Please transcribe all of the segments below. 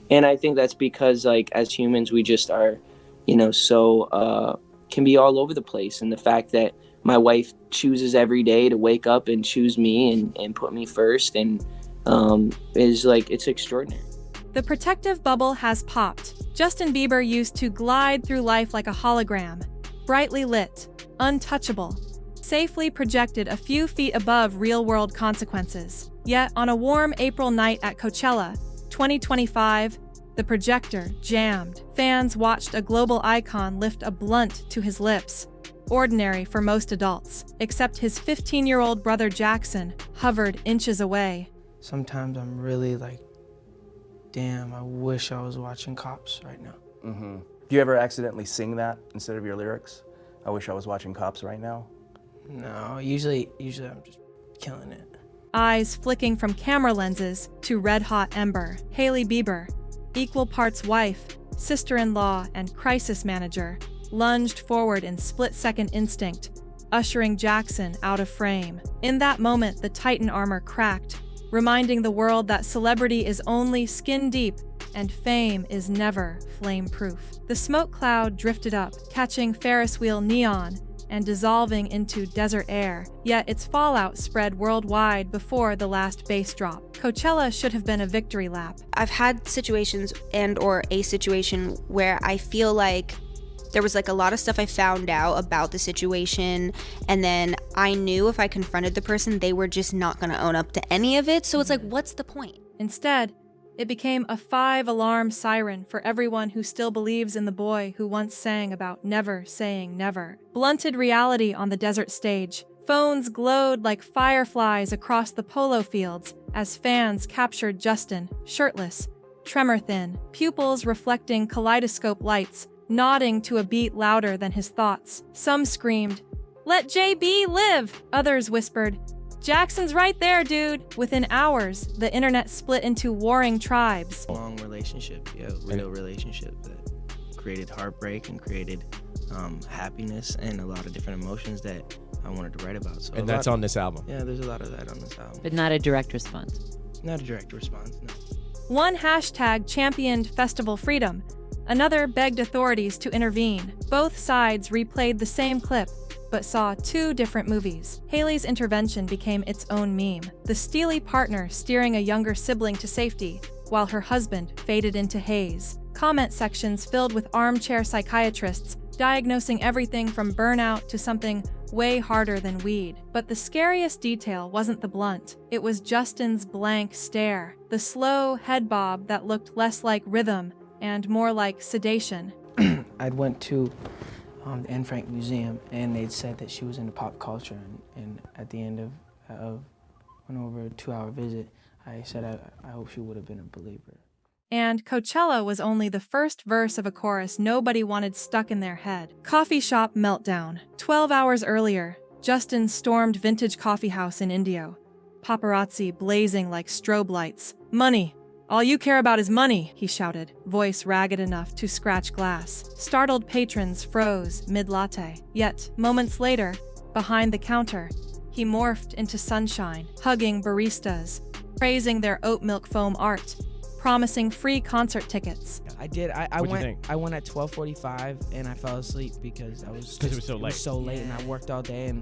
And I think that's because, like, as humans, we just are, so can be all over the place. And the fact that my wife chooses every day to wake up and choose me and put me first and is like, it's extraordinary. The protective bubble has popped. Justin Bieber used to glide through life like a hologram, brightly lit, untouchable, safely projected a few feet above real-world consequences. Yet, on a warm April night at Coachella, 2025, the projector jammed. Fans watched a global icon lift a blunt to his lips. Ordinary for most adults, except his 15-year-old brother Jackson hovered inches away. Sometimes I'm really like, damn, I wish I was watching Cops right now. Mm-hmm. Do you ever accidentally sing that instead of your lyrics? I wish I was watching Cops right now. No, usually I'm just killing it. Eyes flicking from camera lenses to red-hot ember. Hailey Bieber, equal parts wife, sister-in-law, and crisis manager, lunged forward in split-second instinct, ushering Jackson out of frame. In that moment, the Titan armor cracked, reminding the world that celebrity is only skin-deep and fame is never flame-proof. The smoke cloud drifted up, catching Ferris-wheel neon and dissolving into desert air, yet its fallout spread worldwide before the last bass drop. Coachella should have been a victory lap. I've had situations or a situation where I feel like there was like a lot of stuff I found out about the situation, and then I knew if I confronted the person, they were just not gonna own up to any of it. So it's like, what's the point? Instead, it became a 5-alarm siren for everyone who still believes in the boy who once sang about never saying never. Blunted reality on the desert stage. Phones glowed like fireflies across the polo fields as fans captured Justin, shirtless, tremor-thin, pupils reflecting kaleidoscope lights, nodding to a beat louder than his thoughts. Some screamed, "Let JB live!" Others whispered, "Jackson's right there, dude." Within hours, the internet split into warring tribes. Long relationship, real relationship that created heartbreak and created happiness and a lot of different emotions that I wanted to write about. So and that's on this album. Yeah, there's a lot of that on this album. But not a direct response. Not a direct response, no. One hashtag championed festival freedom. Another begged authorities to intervene. Both sides replayed the same clip, but saw two different movies. Hailey's intervention became its own meme. The steely partner steering a younger sibling to safety, while her husband faded into haze. Comment sections filled with armchair psychiatrists diagnosing everything from burnout to something way harder than weed. But the scariest detail wasn't the blunt. It was Justin's blank stare, the slow head bob that looked less like rhythm and more like sedation. I went to the Anne Frank Museum, and they'd said that she was into pop culture, and at the end of an over 2-hour visit, I said I hope she would have been a believer. And Coachella was only the first verse of a chorus nobody wanted stuck in their head. Coffee shop meltdown. 12 hours earlier, Justin stormed vintage coffee house in Indio. Paparazzi blazing like strobe lights. "Money! All you care about is money," he shouted, voice ragged enough to scratch glass. Startled patrons froze mid-latte. Yet, moments later, behind the counter, he morphed into sunshine, hugging baristas, praising their oat milk foam art, promising free concert tickets. I did. What'd you think? I went at 12:45 and I fell asleep because it was so late. It was so late, and I worked all day, and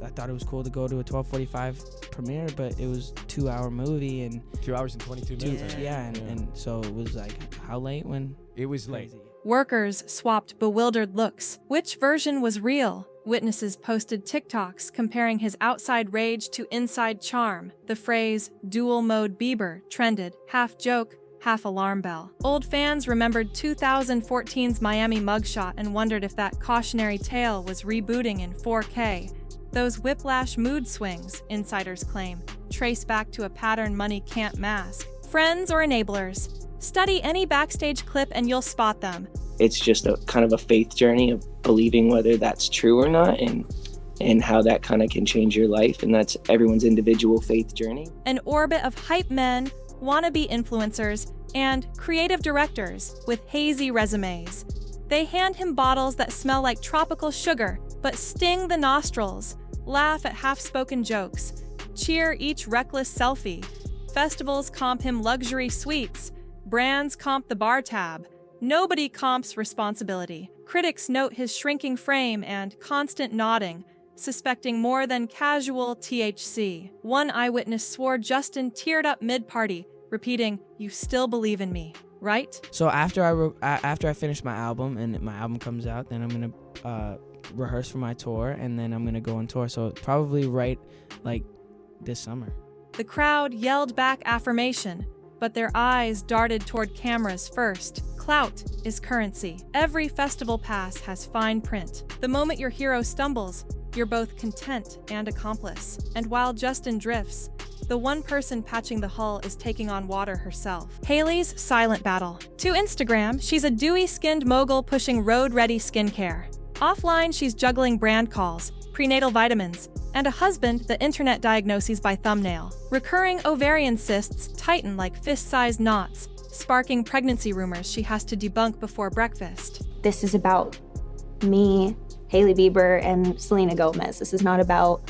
I thought it was cool to go to a 12:45 premiere, but it was a 2-hour movie and 2 hours and 22 minutes. and so it was like, how late when It was late. crazy. Workers swapped bewildered looks. Which version was real? Witnesses posted TikToks comparing his outside rage to inside charm. The phrase, dual mode Bieber, trended, half joke, half alarm bell. Old fans remembered 2014's Miami mugshot and wondered if that cautionary tale was rebooting in 4K. Those whiplash mood swings, insiders claim, trace back to a pattern money can't mask. Friends or enablers? Study any backstage clip and you'll spot them. It's just a kind of a faith journey of believing whether that's true or not, and how that kind of can change your life, and that's everyone's individual faith journey. An orbit of hype men, wannabe influencers, and creative directors with hazy resumes. They hand him bottles that smell like tropical sugar, but sting the nostrils, laugh at half-spoken jokes, cheer each reckless selfie. Festivals comp him luxury suites, Brands comp the bar tab. Nobody comps responsibility. Critics note his shrinking frame and constant nodding, suspecting more than casual THC. One eyewitness swore Justin teared up mid-party, repeating, "You still believe in me, right?" So after I finish my album and my album comes out, then I'm gonna rehearse for my tour, and then I'm gonna go on tour. So probably right like this summer. The crowd yelled back affirmation, but their eyes darted toward cameras first. Clout is currency. Every festival pass has fine print. The moment your hero stumbles, you're both content and accomplice. And while Justin drifts, the one person patching the hull is taking on water herself. Hailey's silent battle. To Instagram, she's a dewy-skinned mogul pushing road-ready skincare. Offline, she's juggling brand calls, prenatal vitamins, and a husband the internet diagnoses by thumbnail. Recurring ovarian cysts tighten like fist-sized knots, sparking pregnancy rumors she has to debunk before breakfast. This is about me, Hailey Bieber, and Selena Gomez. This is not about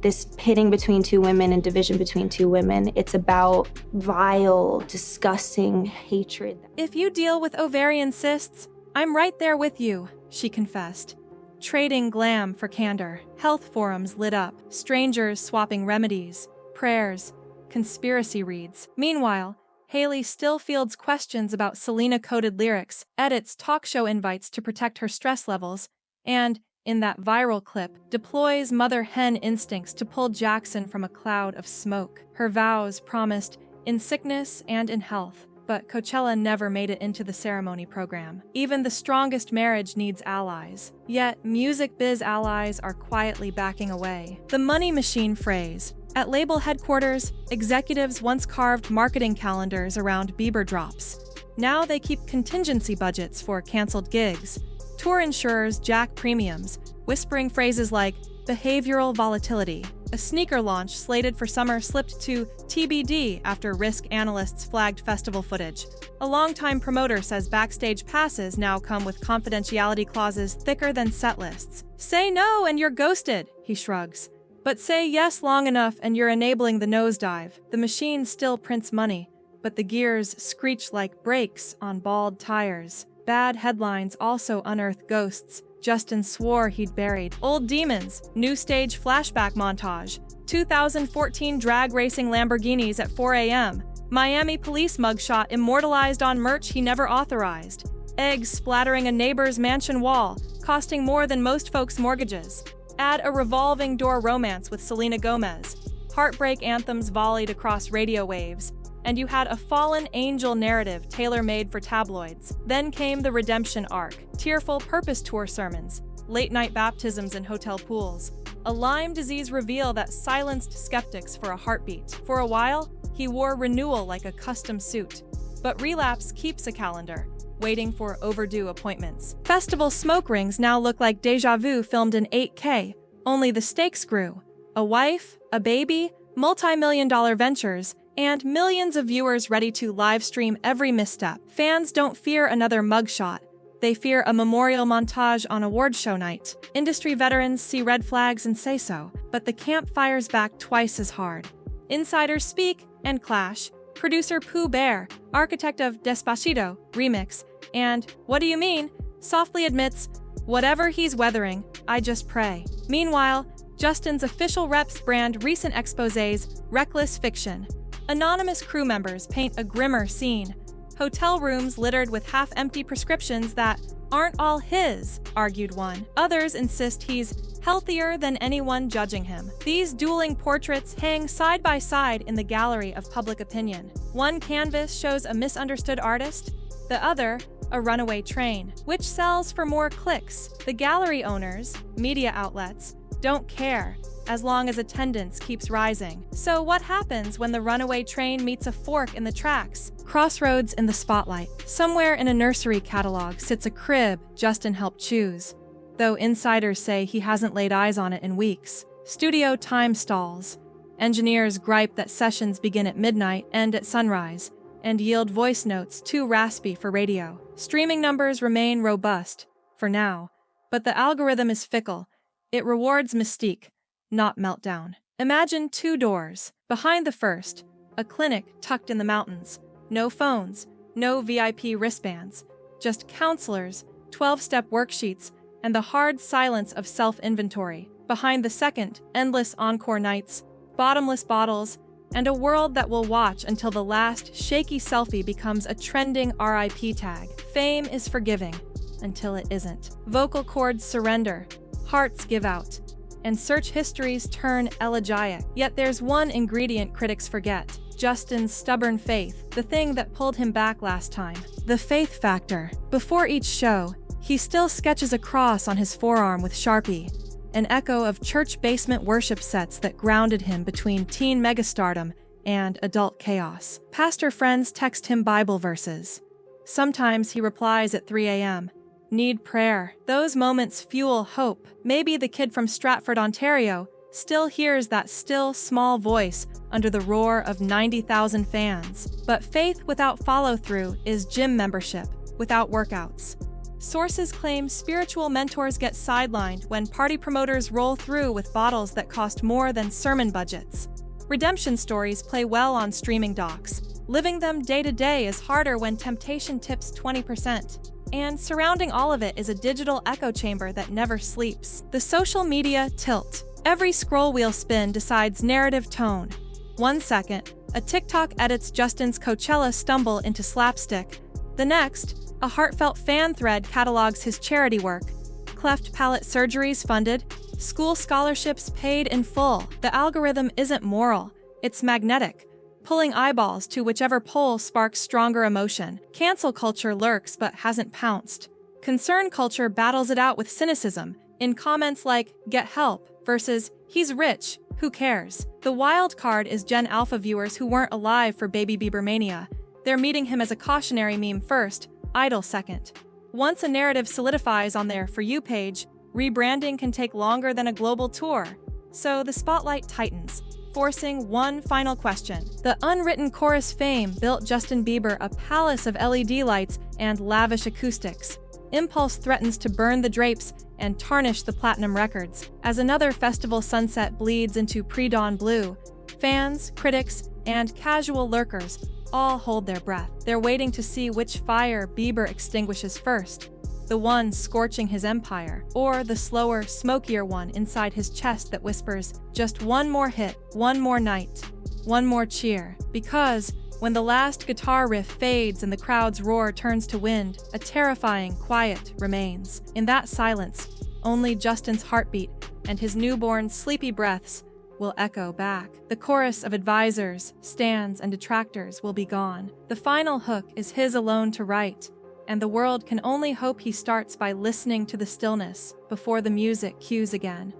this pitting between two women and division between two women. It's about vile, disgusting hatred. If you deal with ovarian cysts, I'm right there with you, she confessed. Trading glam for candor. Health forums lit up, strangers swapping remedies, prayers, conspiracy reads. Meanwhile, Hailey still fields questions about Selena-coded lyrics, edits talk show invites to protect her stress levels, and, in that viral clip, deploys mother hen instincts to pull Jackson from a cloud of smoke. Her vows promised in sickness and in health, but Coachella never made it into the ceremony program. Even the strongest marriage needs allies. Yet, music biz allies are quietly backing away. The money machine phrase. At label headquarters, executives once carved marketing calendars around Bieber drops. Now they keep contingency budgets for canceled gigs. Tour insurers jack premiums, whispering phrases like behavioral volatility. A sneaker launch slated for summer slipped to TBD after risk analysts flagged festival footage. A longtime promoter says backstage passes now come with confidentiality clauses thicker than set lists. Say no and you're ghosted, he shrugs. But say yes long enough and you're enabling the nosedive. The machine still prints money, but the gears screech like brakes on bald tires. Bad headlines also unearth ghosts Justin swore he'd buried. Old demons, new stage flashback montage. 2014 drag racing Lamborghinis at 4 a.m. Miami police mugshot immortalized on merch he never authorized. Eggs splattering a neighbor's mansion wall, costing more than most folks' mortgages. Add a revolving door romance with Selena Gomez. Heartbreak anthems volleyed across radio waves. And you had a fallen angel narrative tailor-made for tabloids. Then came the redemption arc, tearful purpose tour sermons, late-night baptisms in hotel pools, a Lyme disease reveal that silenced skeptics for a heartbeat. For a while, he wore renewal like a custom suit. But relapse keeps a calendar, waiting for overdue appointments. Festival smoke rings now look like Deja Vu filmed in 8K, only the stakes grew. A wife, a baby, multi-million-dollar ventures, and millions of viewers ready to live stream every misstep. Fans don't fear another mugshot. They fear a memorial montage on award show night. Industry veterans see red flags and say so, but the camp fires back twice as hard. Insiders speak and clash. Producer Pooh Bear, architect of Despacito remix, and What Do You Mean? Softly admits, whatever he's weathering, I just pray. Meanwhile, Justin's official reps brand recent exposés reckless fiction. Anonymous crew members paint a grimmer scene. Hotel rooms littered with half-empty prescriptions that aren't all his, argued one. Others insist he's healthier than anyone judging him. These dueling portraits hang side by side in the gallery of public opinion. One canvas shows a misunderstood artist, the other, a runaway train. Which sells for more clicks? The gallery owners, media outlets, don't care, as long as attendance keeps rising. So what happens when the runaway train meets a fork in the tracks? Crossroads in the spotlight. Somewhere in a nursery catalog sits a crib Justin helped choose, though insiders say he hasn't laid eyes on it in weeks. Studio time stalls. Engineers gripe that sessions begin at midnight, end at sunrise, and yield voice notes too raspy for radio. Streaming numbers remain robust, for now, but the algorithm is fickle. It rewards mystique, not meltdown. Imagine two doors. Behind the first, a clinic tucked in the mountains. No phones, No VIP wristbands, just counselors, 12-step worksheets, and the hard silence of self-inventory. Behind the second, endless encore nights, bottomless bottles, and a world that will watch until the last shaky selfie becomes a trending RIP tag. Fame is forgiving, until it isn't. Vocal cords surrender, hearts give out, and search histories turn elegiac. Yet there's one ingredient critics forget: Justin's stubborn faith, the thing that pulled him back last time. The faith factor. Before each show, he still sketches a cross on his forearm with Sharpie, an echo of church basement worship sets that grounded him between teen megastardom and adult chaos. Pastor friends text him Bible verses. Sometimes he replies at 3 a.m., "Need prayer." Those moments fuel hope. Maybe the kid from Stratford, Ontario, still hears that still, small voice under the roar of 90,000 fans. But faith without follow-through is gym membership without workouts. Sources claim spiritual mentors get sidelined when party promoters roll through with bottles that cost more than sermon budgets. Redemption stories play well on streaming docs. Living them day to day is harder when temptation tips 20%. And surrounding all of it is a digital echo chamber that never sleeps. The social media tilt. Every scroll wheel spin decides narrative tone. 1 second, a TikTok edits Justin's Coachella stumble into slapstick. The next, a heartfelt fan thread catalogs his charity work. Cleft palate surgeries funded, school scholarships paid in full. The algorithm isn't moral, it's magnetic, pulling eyeballs to whichever poll sparks stronger emotion. Cancel culture lurks but hasn't pounced. Concern culture battles it out with cynicism, in comments like, "Get help," versus, "He's rich, who cares?" The wild card is Gen Alpha viewers who weren't alive for Baby Bieber mania. They're meeting him as a cautionary meme first, idol second. Once a narrative solidifies on their For You page, rebranding can take longer than a global tour. So the spotlight tightens, forcing one final question. The unwritten chorus fame built Justin Bieber a palace of LED lights and lavish acoustics. Impulse threatens to burn the drapes and tarnish the platinum records. As another festival sunset bleeds into pre-dawn blue, fans, critics, and casual lurkers all hold their breath. They're waiting to see which fire Bieber extinguishes first. The one scorching his empire, or the slower, smokier one inside his chest that whispers, "Just one more hit, one more night, one more cheer." Because when the last guitar riff fades and the crowd's roar turns to wind, a terrifying quiet remains. In that silence, only Justin's heartbeat and his newborn sleepy breaths will echo back. The chorus of advisors, stands, and detractors will be gone. The final hook is his alone to write, and the world can only hope he starts by listening to the stillness before the music cues again.